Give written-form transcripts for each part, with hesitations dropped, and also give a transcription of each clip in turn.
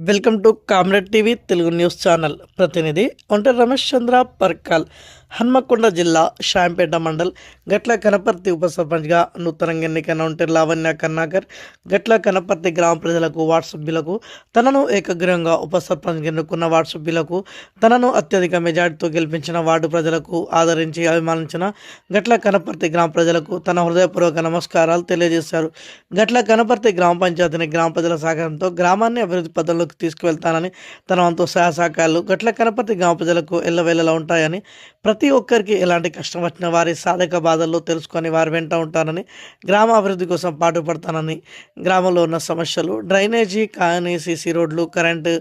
Welcome to comrade TV Telugu news channel. ప్రతినిధి ఒంటె రమేష్ చంద్ర పర్కాల్. హన్మకొండ జిల్లా షాంపేట మండల్ గట్ల కనపర్తి ఉప సర్పంచ్గా నూతనంగా ఎన్నికైన ఒంటె లావణ్య కర్ణాకర్ గట్ల కనపర్తి గ్రామ ప్రజలకు వార్డు సభ్యులకు తనను ఏకగ్రీవంగా ఉప సర్పంచ్గా ఎన్నుకున్న వార్డు సభ్యులకు తనను అత్యధిక మెజార్టీతో గెలిపించిన వార్డు ప్రజలకు ఆదరించి అభిమానించిన గట్ల కనపర్తి గ్రామ ప్రజలకు తన హృదయపూర్వక నమస్కారాలు తెలియజేశారు. గట్ల కనపర్తి గ్రామ పంచాయతీని గ్రామ ప్రజల సహకారంతో గ్రామాన్ని అభివృద్ధి పదంలోకి తీసుకువెళ్తానని, తన వంతు సహాయకాలు గట్ల కనపర్తి గ్రామ ప్రజలకు ఎల్లవేళలా ఉంటాయని, ప్రతి ఒక్కరికి ఎలాంటి కష్టం వచ్చిన వారి సాధక బాధల్లో తెలుసుకొని వారి వెంట ఉంటానని, గ్రామ అభివృద్ధి కోసం పాటుపడతానని, గ్రామంలో ఉన్న సమస్యలు డ్రైనేజీ కానీ సీసీ రోడ్లు, కరెంటు,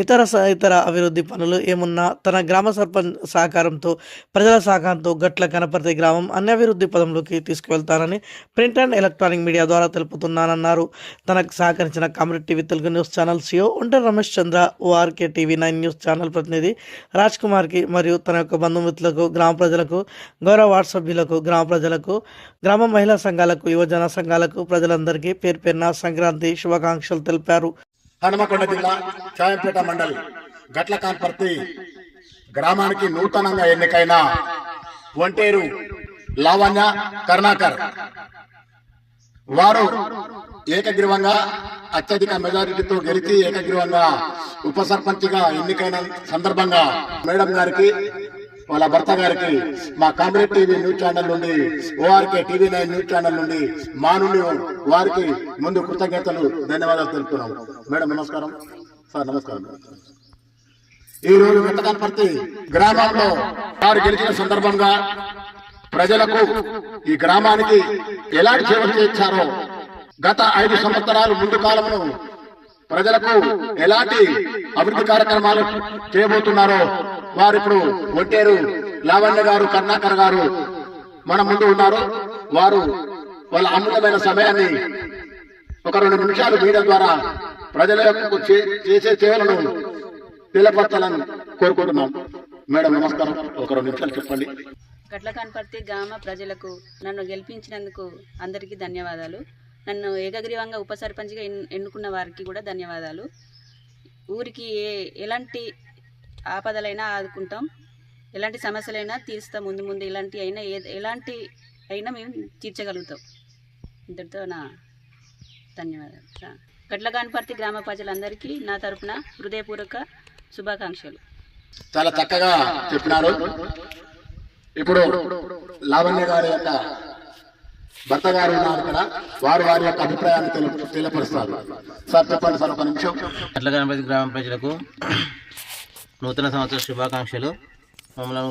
ఇతర అభివృద్ధి పనులు ఏమున్నా తన గ్రామ సర్పంచ్ సహకారంతో ప్రజల సహకారంతో గట్ల కనపర్తి గ్రామం అన్ని అభివృద్ధి పదంలోకి తీసుకువెళ్తానని ప్రింట్ అండ్ ఎలక్ట్రానిక్ మీడియా ద్వారా తెలుపుతున్నానన్నారు. తనకు సహకరించిన comrade TV Telugu news channel CEO ఒంటె రమేష్ చంద్ర, ORK TV 9 న్యూస్ ఛానల్ ప్రతినిధి రాజ్ కుమార్కి మరియు తన యొక్క బంధుమిత్రులకు, గ్రామ ప్రజలకు, గౌరవ వార్డు సభ్యులకు, గ్రామ ప్రజలకు, గ్రామ మహిళా సంఘాలకు, యువజన సంఘాలకు, ప్రజలందరికీ పేరు పేరున సంక్రాంతి శుభాకాంక్షలు తెలిపారు. హనుమకొండ జిల్లా చాయంపేట మండల్ గట్ల కనపర్తి గ్రామానికి నూతనంగా ఎన్నికైన ఒంటేరు లావణ్య కర్ణాకర్ వారు ఏకగ్రీవంగా అత్యధిక మెజారిటీతో గెలిచి ఏకగ్రీవంగా ఉప సర్పంచ్గా ఎన్నికైన సందర్భంగా మేడం గారికి, వాళ్ళ భర్త గారికి మా కామ్రేడ్ టీవీ న్యూస్ ఛానల్ నుండి, ORK TV 9 న్యూస్ ఛానల్ నుండి మా నుండి వారికి ముందు కృతజ్ఞతలు, ధన్యవాదాలు తెలుపుతున్నాం. మేడం నమస్కారం. సార్ నమస్కారం. ఈ రోజు వెంకటకనపర్తి గ్రామంలో వారు గెలిచిన సందర్భంగా ప్రజలకు ఈ గ్రామానికి ఎలాంటి సేవలు చేశారో, గత 5 సంవత్సరాలు ముందు కాలంలో ప్రజలకు ఎలాంటి అభివృద్ధి కార్యక్రమాలు చేయబోతున్నారో వారు ఇప్పుడు ఒంటేరు లావణ్య గారు, కర్ణాకర్ గారు మన ముందు ఉన్నారు. వారు వాళ్ళ అమూల్యమైన సమయాన్ని ఒక 2 నిమిషాలు మీడియా ద్వారా ప్రజలకు చేసే సేవలను తెలపరచాలని కోరుకుంటున్నాం. మేడం నమస్కారం. ఒక 2 నిమిషాలు చెప్పండి. గట్ల కనపర్తి గ్రామ ప్రజలకు నన్ను గెలిపించినందుకు అందరికీ ధన్యవాదాలు. నన్ను ఏకగ్రీవంగా ఉప సర్పంచ్గా ఎన్నుకున్న వారికి కూడా ధన్యవాదాలు. ఊరికి ఎలాంటి ఆపదలైనా ఆదుకుంటాం, ఎలాంటి సమస్యలైనా తీరుస్తాం. ముందు ఇలాంటి అయినా మేము తీర్చగలుగుతాం. ఇంతటితో నా ధన్యవాదాలు. గట్ల కనపర్తి గ్రామ ప్రజలందరికీ నా తరపున హృదయపూర్వక శుభాకాంక్షలు. చాలా చక్కగా చెప్పినారు. ఇప్పుడు లావణ్య గారి యొక్క భర్త గారు ఉన్నారు కదా, వారి యొక్క అభిప్రాయాన్ని తెలియపరుస్తారు. సార్ చెప్పండి సార్, ఒక నిమిషం. గట్ల కనపర్తి గ్రామ ప్రజలకు నూతన సంవత్సర శుభాకాంక్షలు. మమ్మల్ని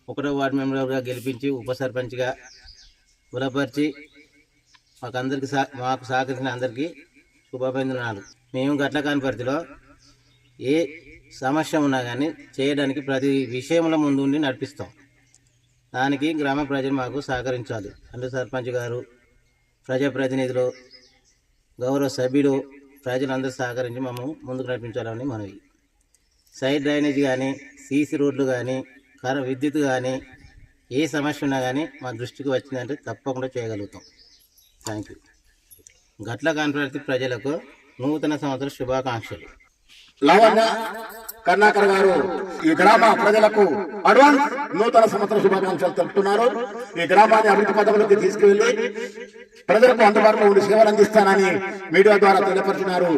1వ వార్డు మెంబర్గా గెలిపించి ఉప సర్పంచ్గా బలపరిచి మాకు సహకరించిన అందరికీ శుభాభినందనాలు. మేము గట్ల కనపర్తిలో ఏ సమస్య ఉన్నా కానీ చేయడానికి ప్రతి విషయంలో ముందుండి నడిపిస్తాం. దానికి గ్రామ ప్రజలు మాకు సహకరించాలి. అంటే సర్పంచ్ గారు, ప్రజాప్రతినిధులు, గౌరవ సభ్యులు, ప్రజలందరూ సహకరించి మమ్మల్ని ముందుకు నడిపించాలని మనవి. సైడ్ డ్రైనేజ్ కానీ, సీసీ రోడ్లు కానీ, విద్యుత్ కానీ, ఏ సమస్య ఉన్నా కానీ మా దృష్టికి వచ్చిందంటే తప్పకుండా చేయగలుగుతాం. Thank you. గట్ల కనపర్తి ప్రజలకు నూతన సంవత్సర శుభాకాంక్షలు. లావణ్య కర్ణాకర్ గారు ఈ గ్రామ ప్రజలకు అడ్వాన్స్ నూతన సంవత్సర శుభాకాంక్షలు తెలుపుతున్నారు. ఈ గ్రామాన్ని అభివృద్ధి పథకంలోకి తీసుకువెళ్లి ప్రజలకు అందుబాటులో ఉండి సేవలు అందిస్తానని మీడియా ద్వారా తెలియపరిచినారు.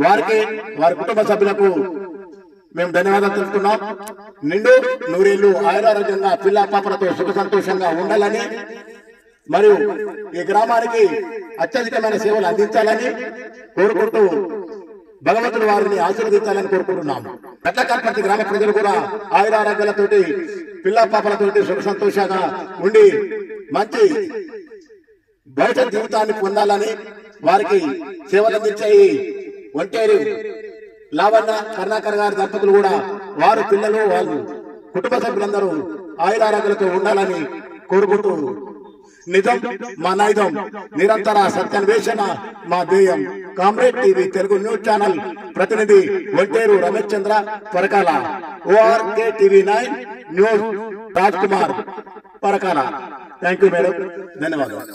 వారికి, వారి కుటుంబ సభ్యులకు మేము ధన్యవాదాలు తెలుపుతున్నాం. నిండు నూరేళ్లు ఆయురారోగ్యంగా పిల్ల పాపలతో సుఖ సంతోషంగా ఉండాలని మరియు ఈ గ్రామానికి అత్యధికమైన సేవలు అందించాలని కోరుకుంటూ భగవంతుడు వారిని ఆశీర్వదించాలని కోరుకుంటున్నాము. గట్ల కనపర్తి గ్రామ ప్రజలు కూడా ఆయురారోగ్యాలతోటి పిల్ల పాపలతోటి సుఖ సంతోషంగా ఉండి మంచి భవిష్యత్ జీవితాన్ని పొందాలని వారికి సేవలు అందించే ఒంటేరు లావణ్య కర్ణాకర్ గారి దంపతులు కూడా వారు, పిల్లలు, వాళ్ళు కుటుంబ సభ్యులందరూ ఆయురారోగ్యాలతో ఉండాలని కోరుకుంటూ నిజం మా నైజం, నిరంతర సత్యాన్వేషణ మా ధ్యేయం. Comrade TV Telugu news channel ప్రతినిధి Onteru Ramesh Chandra Parakala, ORK TV 9 news Raj Kumar Parakala. Thank you madam, ధన్యవాదాలు.